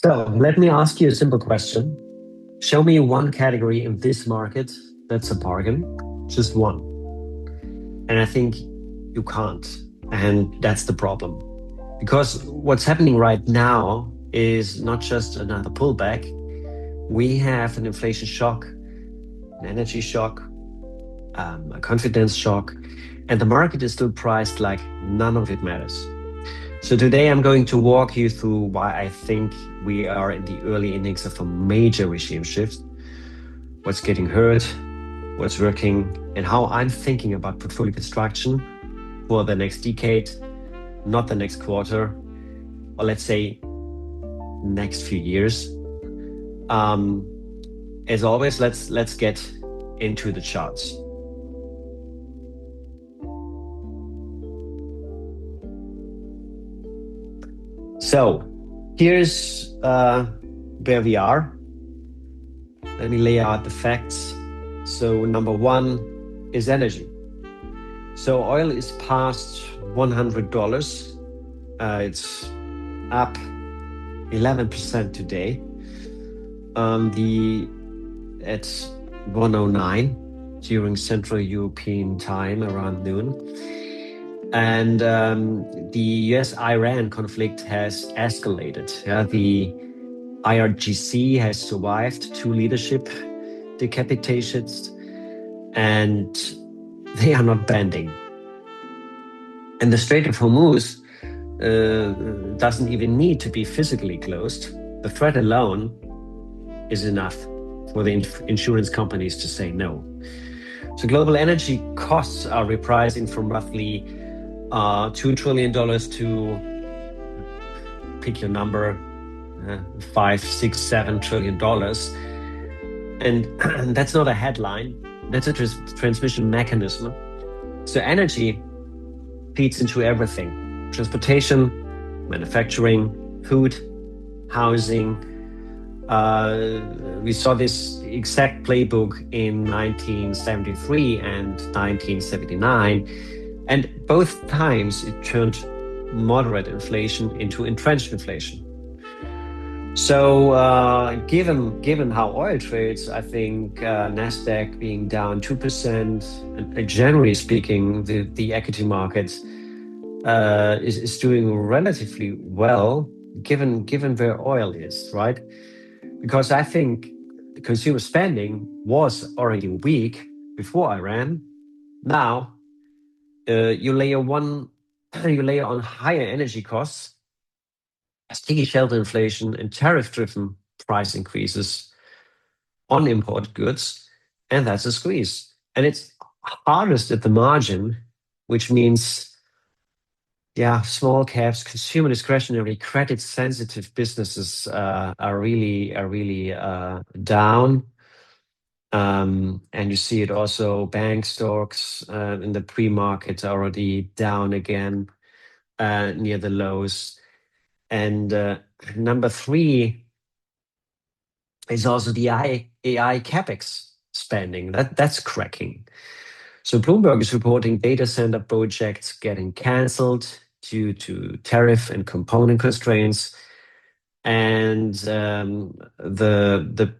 So let me ask you a simple question. Show me one category in this market that's a bargain, just one. And I think you can't. And that's the problem. Because what's happening right now is not just another pullback. We have an inflation shock, an energy shock, a confidence shock, and the market is still priced like none of it matters. So today I'm going to walk you through why I think we are in the early innings of a major regime shift, what's getting hurt, what's working, and how I'm thinking about portfolio construction for the next decade, not the next quarter, or let's say next few years. As always, let's get into the charts. So here's where we are. Let me lay out the facts. So number one is energy. So oil is past $100. It's up 11% today. At 109 during Central European time around noon. And the US-Iran conflict has escalated. The IRGC has survived 2 leadership decapitations, and they are not bending. And the Strait of Hormuz doesn't even need to be physically closed. The threat alone is enough for the insurance companies to say no. So global energy costs are repricing from roughly $2 trillion to, pick your number, 5, 6, 7 trillion dollars. And that's not a headline, that's a transmission mechanism. So energy feeds into everything: transportation, manufacturing, food, housing. We saw this exact playbook in 1973 and 1979, and both times it turned moderate inflation into entrenched inflation. So given how oil trades, I think Nasdaq being down 2%, and generally speaking, the equity market is doing relatively well, given where oil is, right? Because I think the consumer spending was already weak before Iran. Now you layer on higher energy costs, sticky shelter inflation, and tariff-driven price increases on import goods, and that's a squeeze. And it's hardest at the margin, which means small caps, consumer discretionary, credit-sensitive businesses are really down. And you see it also, bank stocks in the pre-market are already down again, near the lows. And number 3 is also the AI CapEx spending. That's cracking. So Bloomberg is reporting data center projects getting cancelled due to tariff and component constraints, and the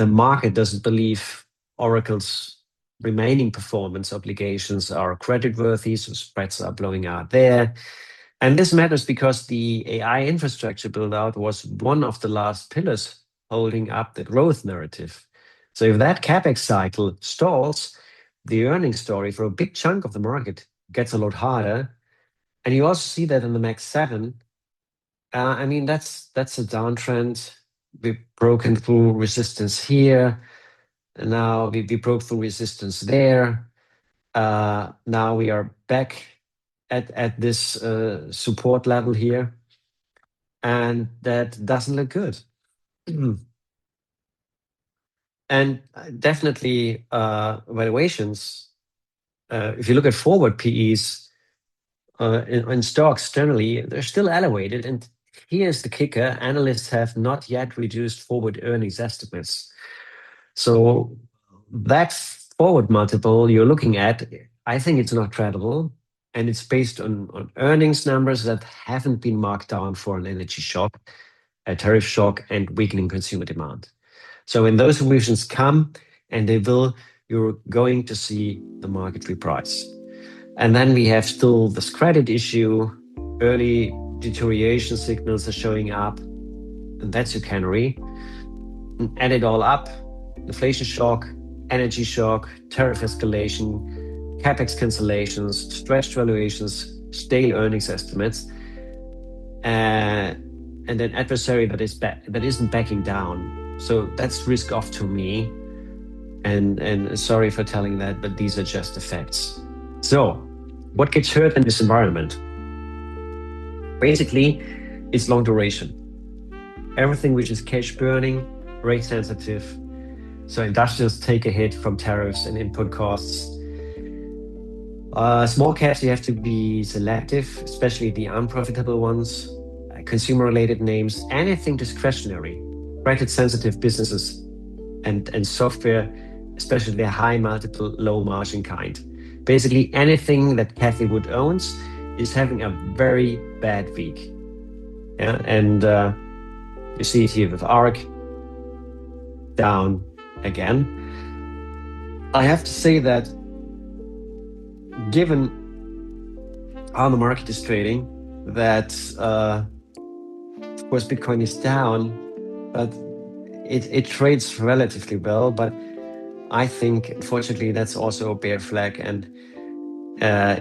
market doesn't believe Oracle's remaining performance obligations are creditworthy, so spreads are blowing out there. And this matters because the AI infrastructure build-out was one of the last pillars holding up the growth narrative. So if that CapEx cycle stalls, the earnings story for a big chunk of the market gets a lot harder. And you also see that in the Max 7. That's a downtrend. We've broken through resistance here. And now we broke through resistance there. Now we are back at this support level here. And that doesn't look good. And definitely valuations, if you look at forward PEs in stocks generally, they're still elevated. And here's the kicker: analysts have not yet reduced forward earnings estimates. So that forward multiple you're looking at, I think it's not credible. And it's based on earnings numbers that haven't been marked down for an energy shock. a tariff shock, and weakening consumer demand. So when those solutions come, and they will, you're going to see the market reprice. And then we have still this credit issue. Early deterioration signals are showing up, and that's your canary. And add it all up: inflation shock, energy shock, tariff escalation, CapEx cancellations, stretched valuations, stale earnings estimates, and an adversary that isn't backing down. So that's risk off to me. And sorry for telling that, but these are just the facts. So what gets hurt in this environment? Basically, it's long duration. Everything which is cash burning, rate sensitive. So industrials take a hit from tariffs and input costs. Small caps, you have to be selective, especially the unprofitable ones. Consumer-related names, anything discretionary, credit-sensitive businesses, and software, especially the high multiple, low margin kind. Basically, anything that Cathie Wood owns is having a very bad week. Yeah, and you see it here with ARC down again. I have to say that given how the market is trading, that of course Bitcoin is down, but it trades relatively well. But I think, unfortunately, that's also a bear flag. And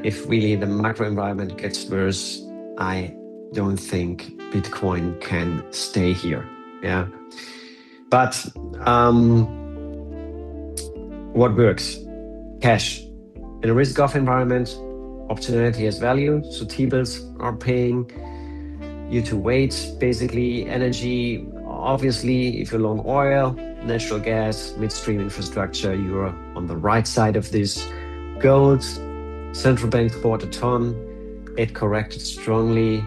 if really the macro environment gets worse, I don't think Bitcoin can stay here. Yeah. But what works? Cash. In a risk-off environment, optionality has value. So T-bills are paying you to wait. Basically, energy, obviously, if you're long oil, natural gas, midstream infrastructure, you're on the right side of this. Gold, central banks bought a ton. It corrected strongly,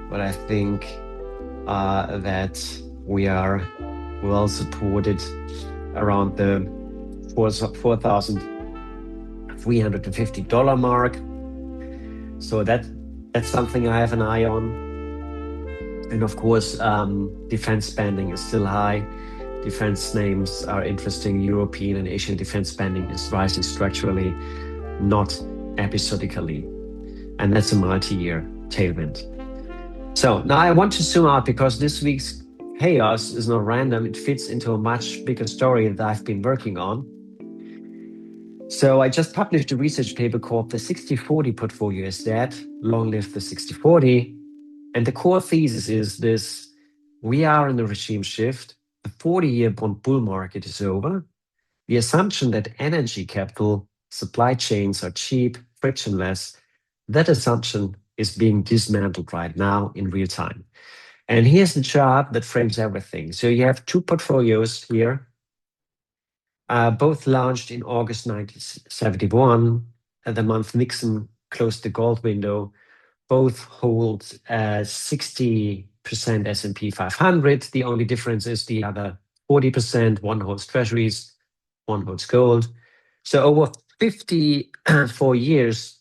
but I think that we are well supported around the $4,350 mark. So that's something I have an eye on. And of course, defense spending is still high. Defense names are interesting. European and Asian defense spending is rising structurally, not episodically. And that's a multi-year tailwind. So now I want to zoom out because this week's chaos is not random. It fits into a much bigger story that I've been working on. So I just published a research paper called The 60/40 Portfolio is Dead, Long Live the 60/40. And the core thesis is this: we are in a regime shift. The 40-year bond bull market is over. The assumption that energy capital supply chains are cheap, frictionless, that assumption is being dismantled right now in real time. And here's the chart that frames everything. So you have two portfolios here, both launched in August 1971, at the month Nixon closed the gold window. Both hold 60% S&P 500. The only difference is the other 40%. One holds treasuries, one holds gold. So over 54 years,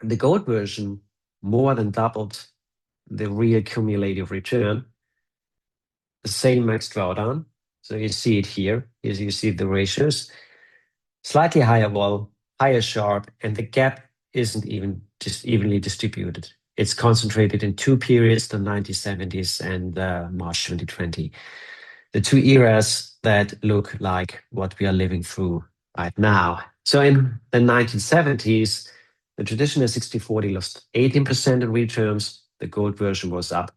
the gold version more than doubled the real cumulative return. The same max drawdown. So you see it here. As you see the ratios, slightly higher vol, higher Sharpe, and the gap isn't even just evenly distributed. It's concentrated in two periods, the 1970s and March 2020. The two eras that look like what we are living through right now. So in the 1970s, the traditional 60/40 lost 18% in real terms. The gold version was up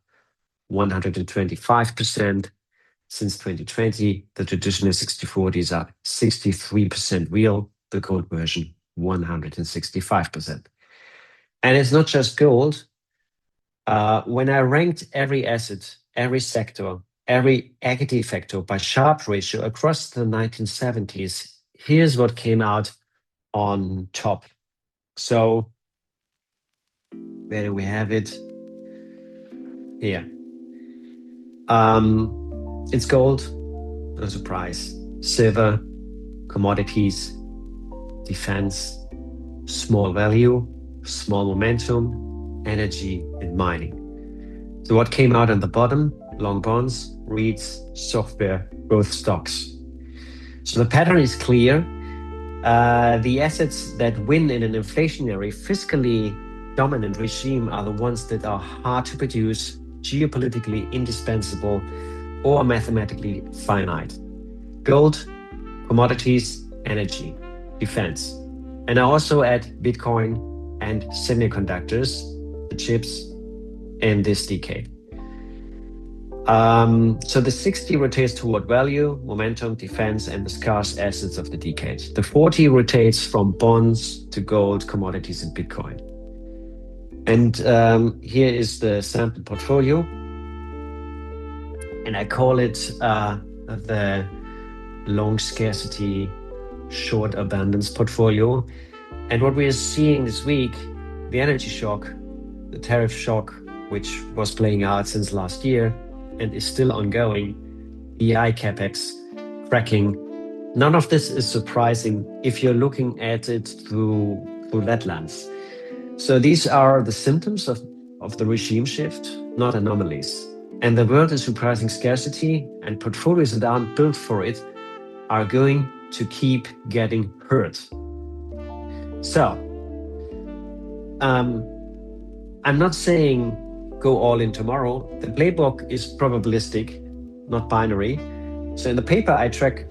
125%. Since 2020, the traditional 60/40 is up 63% real, the gold version 165%. And it's not just gold. When I ranked every asset, every sector, every equity factor by Sharpe ratio across the 1970s, here's what came out on top. So where do we have it? Here. It's gold, no surprise. Silver, commodities, defense, small value, small momentum, energy, and mining. So what came out on the bottom? long bonds, REITs, software, growth stocks. So the pattern is clear. The assets that win in an inflationary, fiscally dominant regime are the ones that are hard to produce, geopolitically indispensable, or mathematically finite. Gold, commodities, energy, defense. And I also add Bitcoin and semiconductors, the chips, in this decade. So the 60 rotates toward value, momentum, defense, and the scarce assets of the decade. The 40 rotates from bonds to gold, commodities, and Bitcoin. And here is the sample portfolio. And I call it the long scarcity, short abundance portfolio. And what we are seeing this week, the energy shock, the tariff shock, which was playing out since last year and is still ongoing, BI CapEx, cracking. None of this is surprising if you're looking at it through that lens. So these are the symptoms of the regime shift, not anomalies. And the world is surprising scarcity, and portfolios that aren't built for it are going to keep getting hurt. So, I'm not saying go all in tomorrow. The playbook is probabilistic, not binary. So in the paper, I track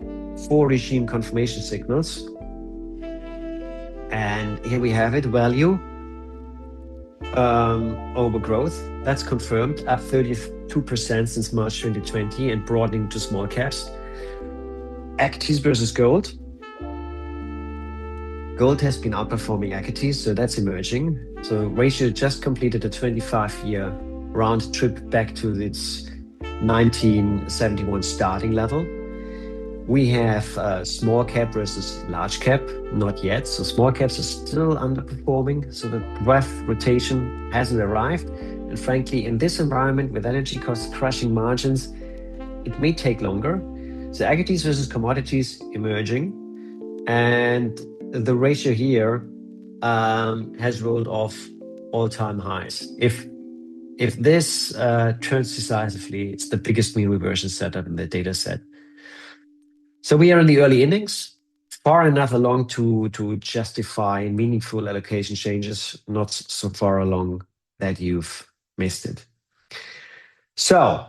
4 regime confirmation signals. And here we have it, value over growth. That's confirmed, up 32% since March 2020 and broadening to small caps. Equities versus gold. Gold has been outperforming equities, so that's emerging. So ratio just completed a 25-year round trip back to its 1971 starting level. We have small cap versus large cap, not yet. So small caps are still underperforming. So the breadth rotation hasn't arrived. And frankly, in this environment with energy costs crushing margins, it may take longer. So equities versus commodities emerging. And the ratio here has rolled off all-time highs. If this turns decisively, it's the biggest mean reversion setup in the data set. So we are in the early innings, far enough along to justify meaningful allocation changes, not so far along that you've missed it. So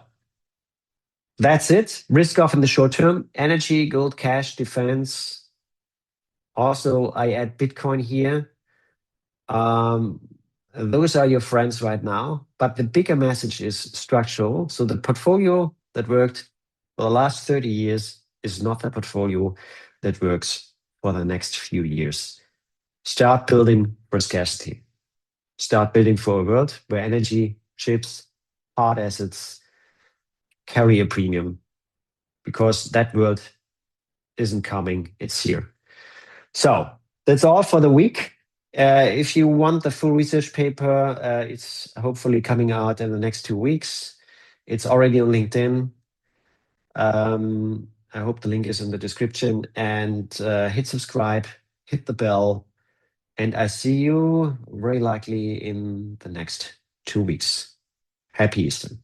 that's it. Risk off in the short term. Energy, gold, cash, defense. Also, I add Bitcoin here. Those are your friends right now. But the bigger message is structural. So the portfolio that worked for the last 30 years is not the portfolio that works for the next few years. Start building for scarcity. Start building for a world where energy, chips, hard assets carry a premium, because that world isn't coming, it's here. So that's all for the week. If you want the full research paper, it's hopefully coming out in the next 2 weeks. It's already on LinkedIn. I hope the link is in the description, and hit subscribe, hit the bell, and I see you very likely in the next 2 weeks. Happy Easter.